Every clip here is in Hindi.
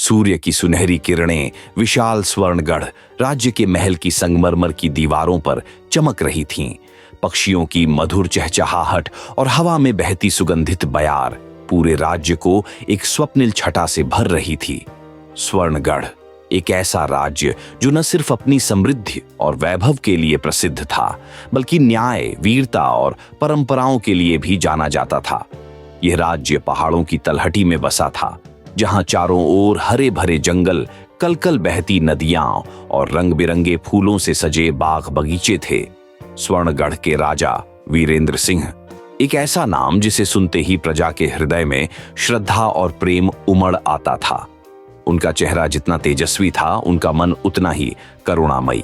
सूर्य की सुनहरी किरणें विशाल स्वर्णगढ़ राज्य के महल की संगमरमर की दीवारों पर चमक रही थीं। पक्षियों की मधुर चहचहाहट और हवा में बहती सुगंधित बयार पूरे राज्य को एक स्वप्निल छटा से भर रही थी। स्वर्णगढ़ एक ऐसा राज्य जो न सिर्फ अपनी समृद्धि और वैभव के लिए प्रसिद्ध था, बल्कि न्याय, वीरता और परंपराओं के लिए भी जाना जाता था। यह राज्य पहाड़ों की तलहटी में बसा था, जहां चारों ओर हरे भरे जंगल, कलकल बहती नदियां और रंग बिरंगे फूलों से सजे बाग बगीचे थे। स्वर्णगढ़ के राजा वीरेंद्र सिंह, एक ऐसा नाम जिसे सुनते ही प्रजा के हृदय में श्रद्धा और प्रेम उमड़ आता था। उनका चेहरा जितना तेजस्वी था, उनका मन उतना ही करुणामयी।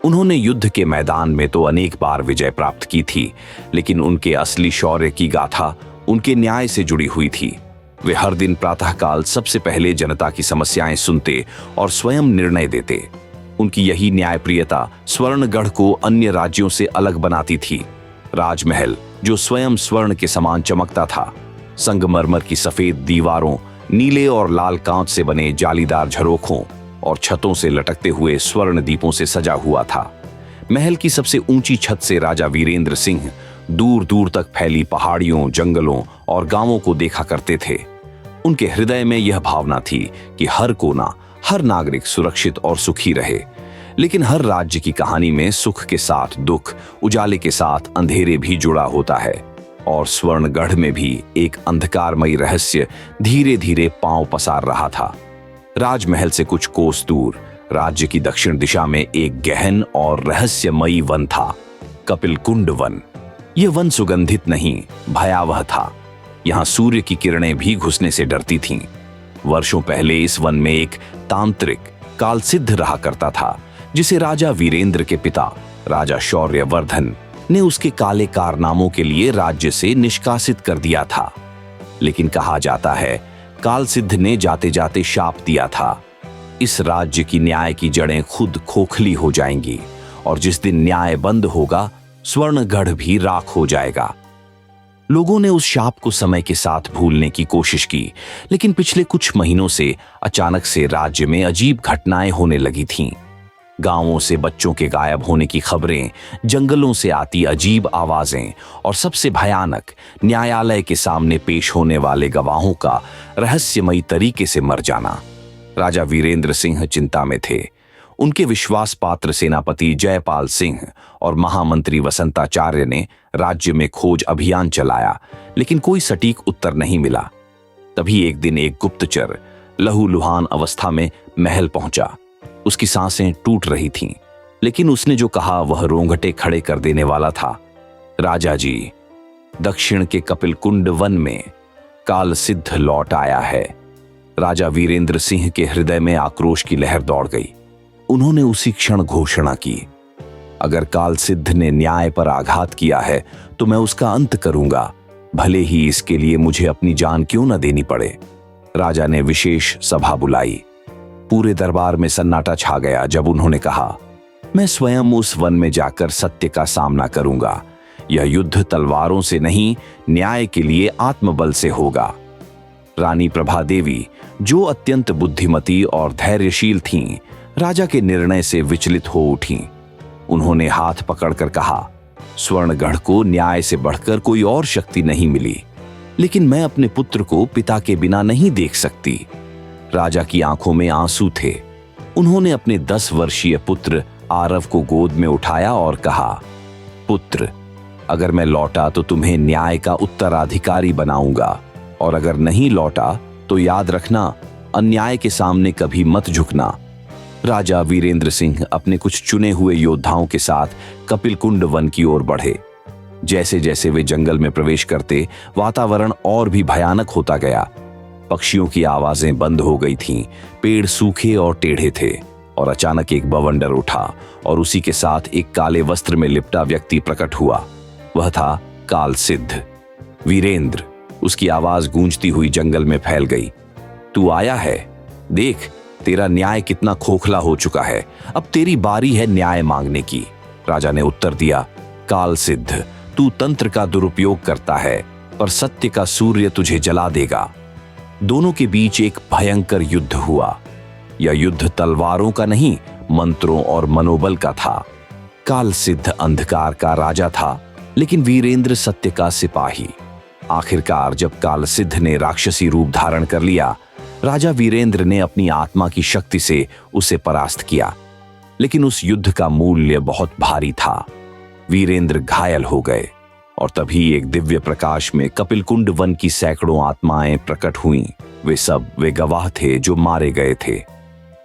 उन्होंने युद्ध के मैदान में तो अनेक बार विजय प्राप्त की थी, लेकिन उनके असली शौर्य की गाथा उनके न्याय से जुड़ी हुई थी। वे हर दिन प्रातःकाल सबसे पहले जनता की समस्याएं सुनते और स्वयं निर्णय देते। उनकी यही न्यायप्रियता स्वर्णगढ़ को अन्य राज्यों से अलग बनाती थी। राजमहल, जो स्वयं स्वर्ण के समान चमकता था, संगमरमर की सफेद दीवारों, नीले और लाल कांच से बने जालीदार झरोखों और छतों से लटकते हुए स्वर्ण दीपों से सजा हुआ था। महल की सबसे ऊंची छत से राजा वीरेंद्र सिंह दूर दूर तक फैली पहाड़ियों, जंगलों और गांवों को देखा करते थे। उनके हृदय में यह भावना थी कि हर कोना, हर नागरिक सुरक्षित और सुखी रहे। लेकिन हर राज्य की कहानी में सुख के साथ दुख, उजाले के साथ अंधेरे भी जुड़ा होता है, और स्वर्णगढ़ में भी एक अंधकारमयी रहस्य धीरे धीरे पांव पसार रहा था। राजमहल से कुछ कोस दूर राज्य की दक्षिण दिशा में एक गहन और रहस्यमयी वन था, कपिलकुंड वन। यह वन सुगंधित नहीं, भयावह था। यहां सूर्य की किरणें भी घुसने से डरती थीं। वर्षों पहले इस वन में एक तांत्रिक कालसिद्ध रहा करता था, जिसे राजा वीरेंद्र के पिता राजा शौर्यवर्धन ने उसके काले कारनामों के लिए राज्य से निष्कासित कर दिया था। लेकिन कहा जाता है, कालसिद्ध ने जाते जाते शाप दिया था, इस राज्य की न्याय की जड़ें खुद खोखली हो जाएंगी, और जिस दिन न्याय बंद होगा, स्वर्णगढ़ भी राख हो जाएगा। लोगों ने उस शाप को समय के साथ भूलने की कोशिश की, लेकिन पिछले कुछ महीनों से अचानक से राज्य में अजीब घटनाएं होने लगी थीं। गांवों से बच्चों के गायब होने की खबरें, जंगलों से आती अजीब आवाजें, और सबसे भयानक, न्यायालय के सामने पेश होने वाले गवाहों का रहस्यमयी तरीके से मर जाना। राजा वीरेंद्र सिंह चिंता में थे। उनके विश्वास पात्र सेनापति जयपाल सिंह और महामंत्री वसंताचार्य ने राज्य में खोज अभियान चलाया, लेकिन कोई सटीक उत्तर नहीं मिला। तभी एक दिन एक गुप्तचर लहूलुहान अवस्था में महल पहुंचा। उसकी सांसें टूट रही थीं, लेकिन उसने जो कहा वह रोंगटे खड़े कर देने वाला था। राजा जी, दक्षिण के कपिलकुंड वन में कालसिद्ध लौट आया है। राजा वीरेंद्र सिंह के हृदय में आक्रोश की लहर दौड़ गई। उन्होंने उसी क्षण घोषणा की, अगर कालसिद्ध ने न्याय पर आघात किया है तो मैं उसका अंत करूंगा, भले ही इसके लिए मुझे अपनी जान क्यों न देनी पड़े। राजा ने विशेष सभा बुलाई। पूरे दरबार में सन्नाटा छा गया जब उन्होंने कहा, मैं स्वयं उस वन में जाकर सत्य का सामना करूंगा। यह युद्ध तलवारों से नहीं, न्याय के लिए आत्मबल से होगा। रानी प्रभा देवी, जो अत्यंत बुद्धिमती और धैर्यशील थीं, राजा के निर्णय से विचलित हो उठीं। उन्होंने हाथ पकड़कर कहा, स्वर्णगढ़ को न्याय से बढ़कर कोई और शक्ति नहीं मिली, लेकिन मैं अपने पुत्र को पिता के बिना नहीं देख सकती। राजा की आंखों में आंसू थे। उन्होंने अपने 10 वर्षीय पुत्र आरव को गोद में उठाया और कहा, पुत्र, अगर मैं लौटा तो तुम्हें न्याय का उत्तराधिकारी बनाऊंगा, और अगर नहीं लौटा तो याद रखना, अन्याय के सामने कभी मत झुकना। राजा वीरेंद्र सिंह अपने कुछ चुने हुए योद्धाओं के साथ कपिलकुंड वन की ओर बढ़े। जैसे जैसे वे जंगल में प्रवेश करते, वातावरण और भी भयानक होता गया। पक्षियों की आवाजें बंद हो गई थीं, पेड़ सूखे और टेढ़े थे, और अचानक एक बवंडर उठा और उसी के साथ एक काले वस्त्र में लिपटा व्यक्ति प्रकट हुआ। वह था कालसिद्ध। वीरेंद्र, उसकी आवाज गूंजती हुई जंगल में फैल गई। तू आया है? देख, तेरा न्याय कितना खोखला हो चुका है। अब तेरी बारी है न्याय मांगने की। राजा ने उत्तर दिया, कालसिद्ध, तू तंत्र का दुरुपयोग करता है, पर सत्य का सूर्य तुझे जला देगा। दोनों के बीच एक भयंकर युद्ध हुआ। यह युद्ध तलवारों का नहीं, मंत्रों और मनोबल का था। काल सिद्ध अंधकार का राजा था, लेकिन वीरेंद्र सत्य का सिपाही। आखिरकार जब काल सिद्ध ने राक्षसी रूप धारण कर लिया, राजा वीरेंद्र ने अपनी आत्मा की शक्ति से उसे परास्त किया। लेकिन उस युद्ध का मूल्य बहुत भारी था। वीरेंद्र घायल हो गए और तभी एक दिव्य प्रकाश में कपिलकुंड वन की सैकड़ों आत्माएं प्रकट हुईं। वे गवाह थे जो मारे गए थे।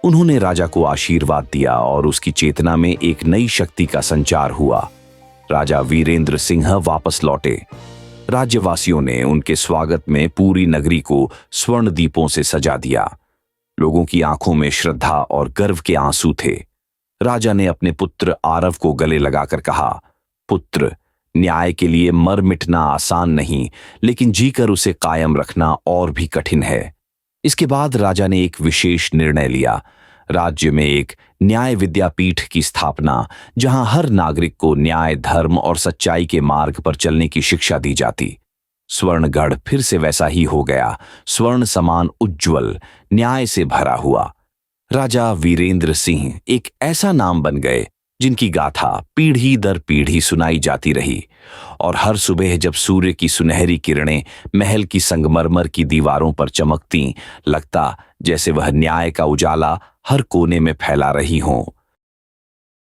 उन्होंने राजा को आशीर्वाद दिया और उसकी चेतना में एक नई शक्ति का संचार हुआ। राजा वीरेंद्र सिंह वापस लौटे। राज्यवासियों ने उनके स्वागत में पूरी नगरी को स्वर्ण दीपों से सजा दिया। लोगों की आंखों में श्रद्धा और गर्व के आंसू थे। राजा ने अपने पुत्र आरव को गले लगाकर कहा, पुत्र, न्याय के लिए मर मिटना आसान नहीं, लेकिन जीकर उसे कायम रखना और भी कठिन है। इसके बाद राजा ने एक विशेष निर्णय लिया। राज्य में एक न्याय विद्यापीठ की स्थापना, जहां हर नागरिक को न्याय, धर्म और सच्चाई के मार्ग पर चलने की शिक्षा दी जाती। स्वर्णगढ़ फिर से वैसा ही हो गया, स्वर्ण समान उज्ज्वल, न्याय से भरा हुआ। राजा वीरेंद्र सिंह एक ऐसा नाम बन गए जिनकी गाथा पीढ़ी दर पीढ़ी सुनाई जाती रही। और हर सुबह जब सूर्य की सुनहरी किरणें महल की संगमरमर की दीवारों पर चमकतीं, लगता जैसे वह न्याय का उजाला हर कोने में फैला रही हों।